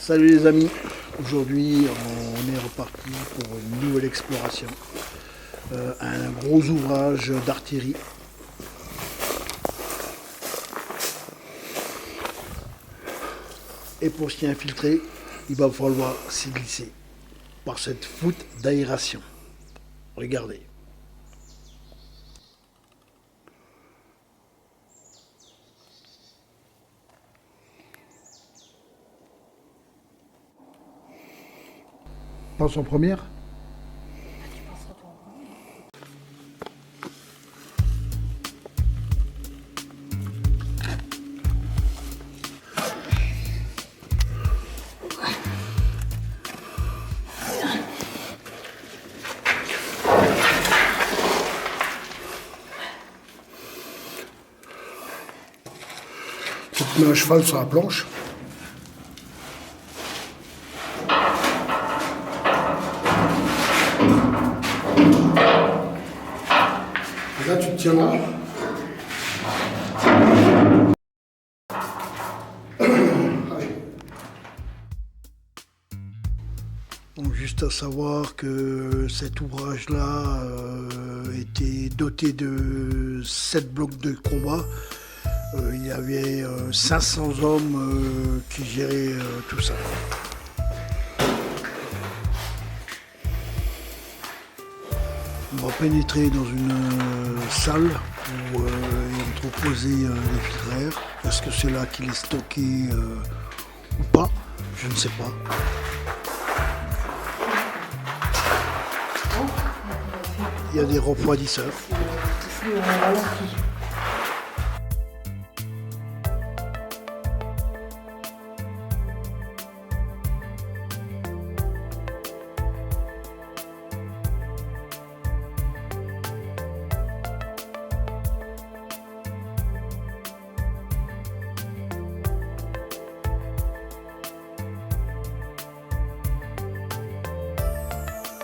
Salut les amis, aujourd'hui on est reparti pour une nouvelle exploration, un gros ouvrage d'artillerie. Et pour s'y infiltrer, il va falloir s'y glisser par cette voûte d'aération. Regardez. Passe en première. Tu mets un cheval sur la planche. Et là, tu te tiens là. Donc, juste à savoir que cet ouvrage-là était doté de 7 blocs de combat. Il y avait 500 hommes qui géraient tout ça. On va pénétrer dans une salle où est entreposé les filtres à air. Est-ce que c'est là qu'il est stocké ou pas? Je ne sais pas. Il y a des refroidisseurs.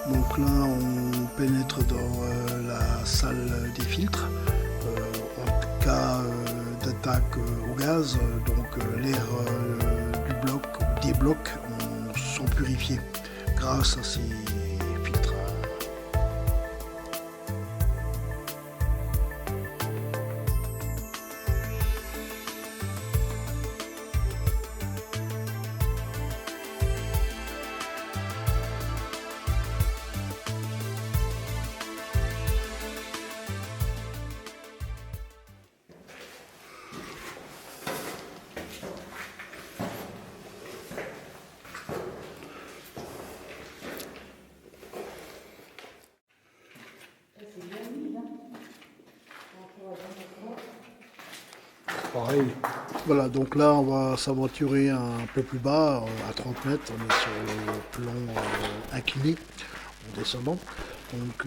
Donc là, on pénètre dans la salle des filtres. En cas d'attaque au gaz, donc l'air du bloc, des blocs sont purifiés grâce à ces filtres. Pareil. Voilà, donc là on va s'aventurer un peu plus bas, à 30 mètres, on est sur le plan incliné, en descendant. Donc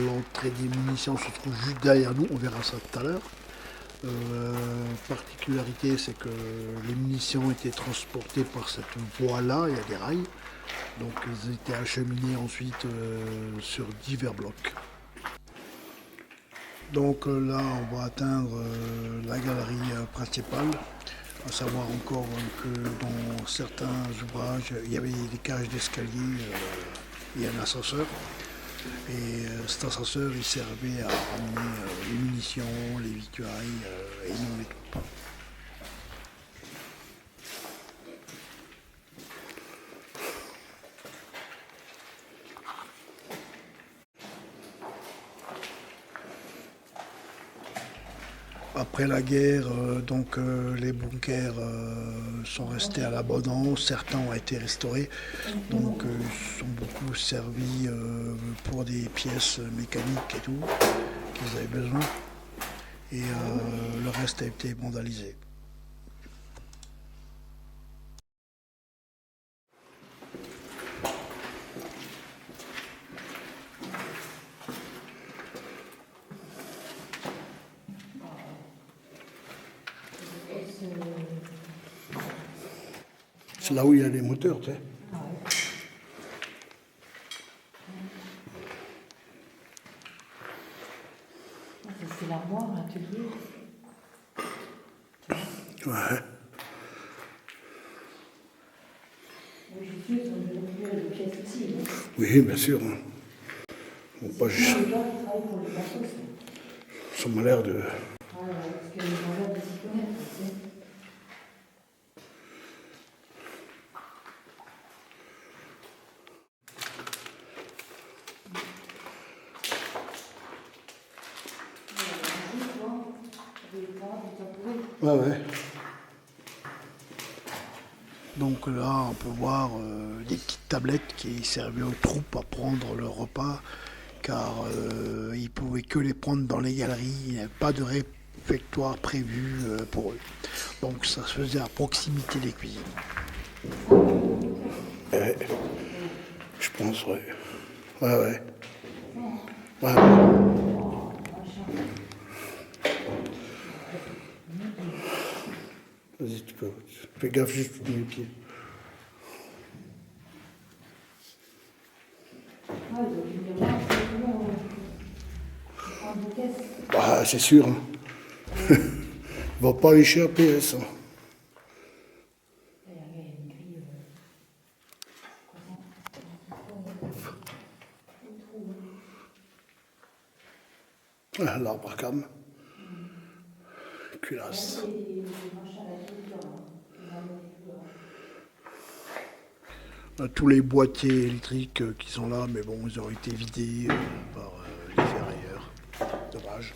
l'entrée des munitions se trouve juste derrière nous, on verra ça tout à l'heure. Particularité, c'est que les munitions étaient transportées par cette voie-là, il y a des rails. Donc ils étaient acheminés ensuite sur divers blocs. Donc là, on va atteindre la galerie principale, à savoir encore que dans certains ouvrages, il y avait des cages d'escalier et un ascenseur. Et cet ascenseur, il servait à ramener les munitions, les victuailles et non les troupes. Après la guerre, les bunkers sont restés à l'abandon, certains ont été restaurés, donc ils sont beaucoup servis pour des pièces mécaniques et tout qu'ils avaient besoin, et le reste a été vandalisé. C'est là où il y a les moteurs, tu sais. C'est l'armoire, l'atelier. Ouais. D'habitude, on veut récupérer des pièces ici. Non. Oui, bien sûr. Hein. Bon, pas juste. Les gens qui travaillent pour les bateaux, Ça m'a l'air de. ouais, parce que les gens ont l'air de s'y connaître, tu sais. Ouais, ouais. Donc là, on peut voir des petites tablettes qui servaient aux troupes à prendre leur repas, car ils pouvaient que les prendre dans les galeries, il n'y avait pas de réfectoire prévu pour eux. Donc ça se faisait à proximité des cuisines. Ouais, je pense, ouais. Ouais, ouais. Ouais, ouais. Vas-y, tu peux. Fais gaffe juste pour mes pieds. Bah, c'est sûr. Hein. Il va pas aller chez APS. Hein. Ah, l'arbre à cam. Culasse. Tous les boîtiers électriques qui sont là, mais bon, ils ont été vidés par les ferrailleurs. Dommage.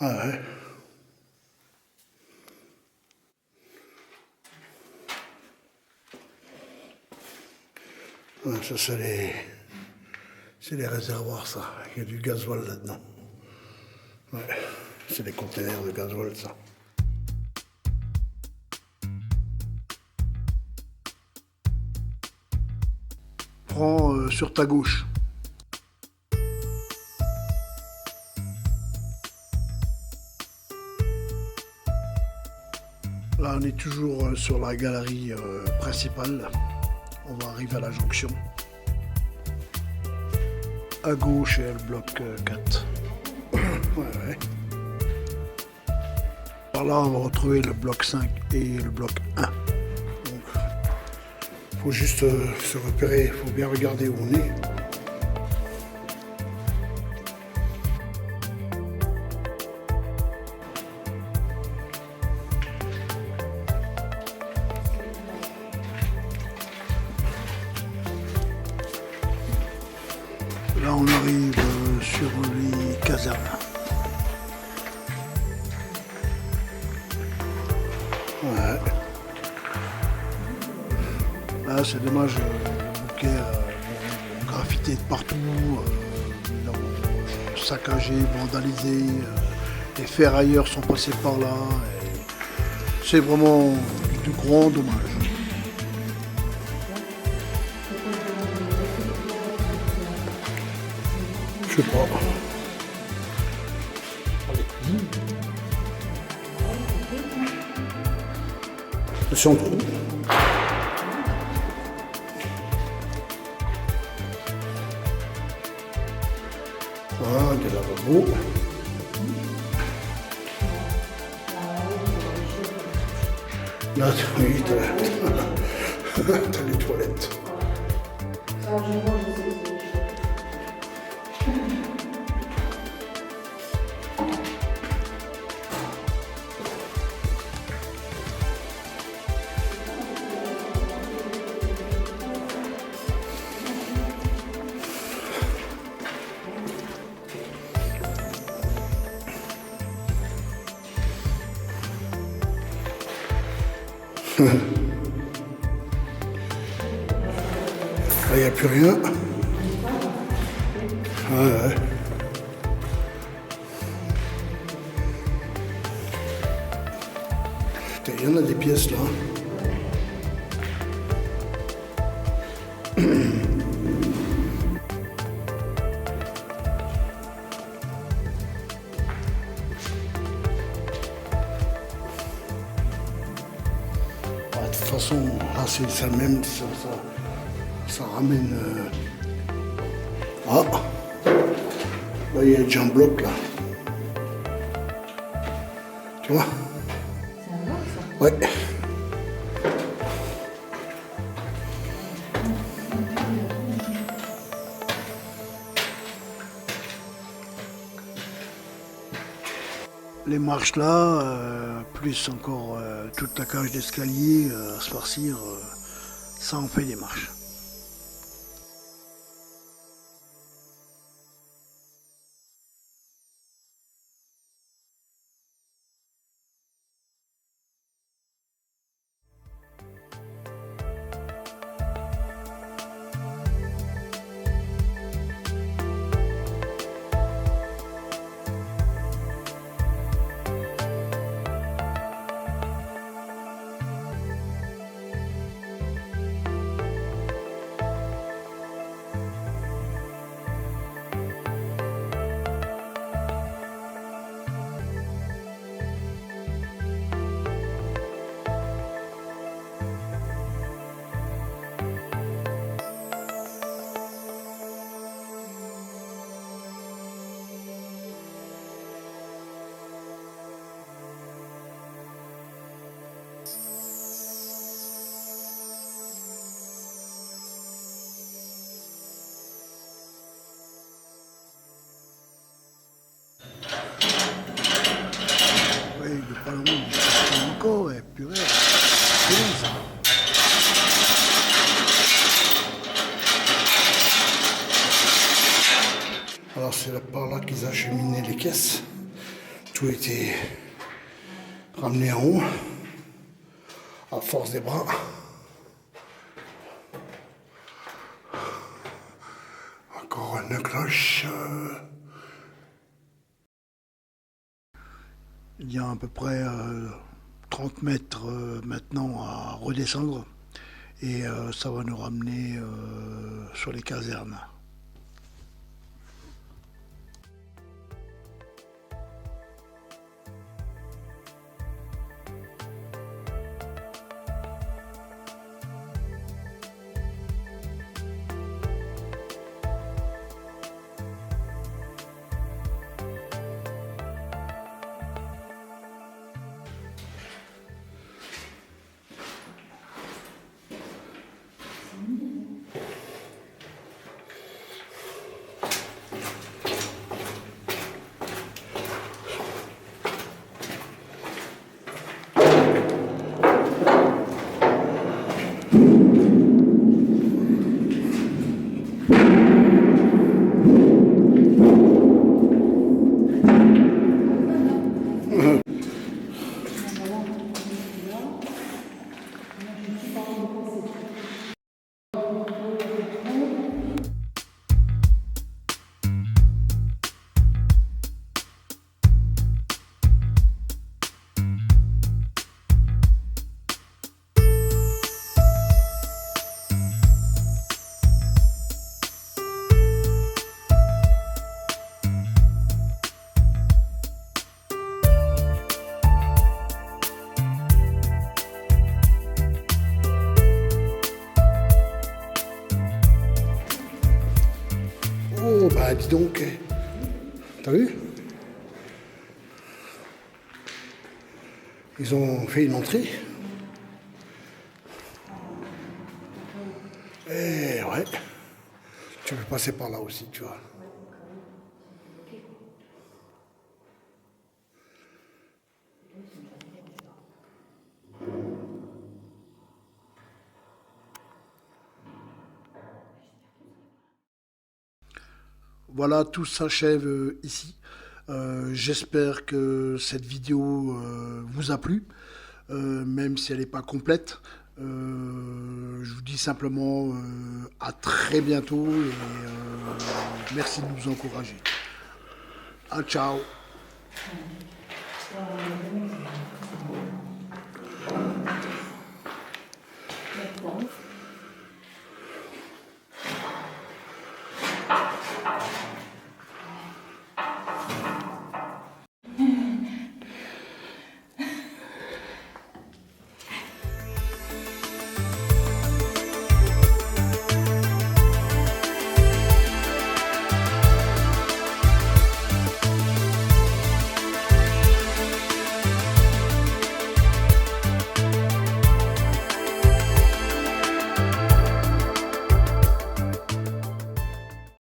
Ah ouais. Ah, ça, c'est les réservoirs, ça. Il y a du gasoil là-dedans. Ouais, c'est des containers de gasoil, ça. Prends sur ta gauche. Là, on est toujours sur la galerie principale. On va arriver à la jonction. À gauche, il y a le bloc 4. Ouais, ouais. Par là, on va retrouver le bloc 5 et le bloc 1. Donc, il faut juste se repérer, il faut bien regarder où on est. Là, on arrive sur les casernes. Ouais. Là, c'est dommage, le bouquet graffité de partout, saccagé, vandalisé. Les ferrailleurs sont passés par là. C'est vraiment du grand dommage. Je sais pas. C'est en trou. Ah, des lavabos. Là, oui, t'as les toilettes. Là, il n'y a plus rien. Ah, ouais. Putain, il y en a des pièces là. façon, là c'est ça même, ça ramène. Ah, là il y a déjà un bloc là. Tu vois? C'est un bloc, ça? Ouais. Les marches là, plus encore toute la cage d'escalier à se farcir, ça en fait des marches. Oui, il est pas loin, il est encore, ouais, purée, c'est bon ça. Alors c'est par là qu'ils acheminaient les caisses. Tout était ramené en haut, à force des bras. Encore une cloche. Il y a à peu près 30 mètres maintenant à redescendre et ça va nous ramener sur les casernes. Oh bah dis donc, t'as vu? Ils ont fait une entrée. Eh ouais, tu peux passer par là aussi, tu vois. Voilà, tout s'achève ici. J'espère que cette vidéo vous a plu, même si elle n'est pas complète. Je vous dis simplement à très bientôt et merci de nous encourager. Ah, ciao.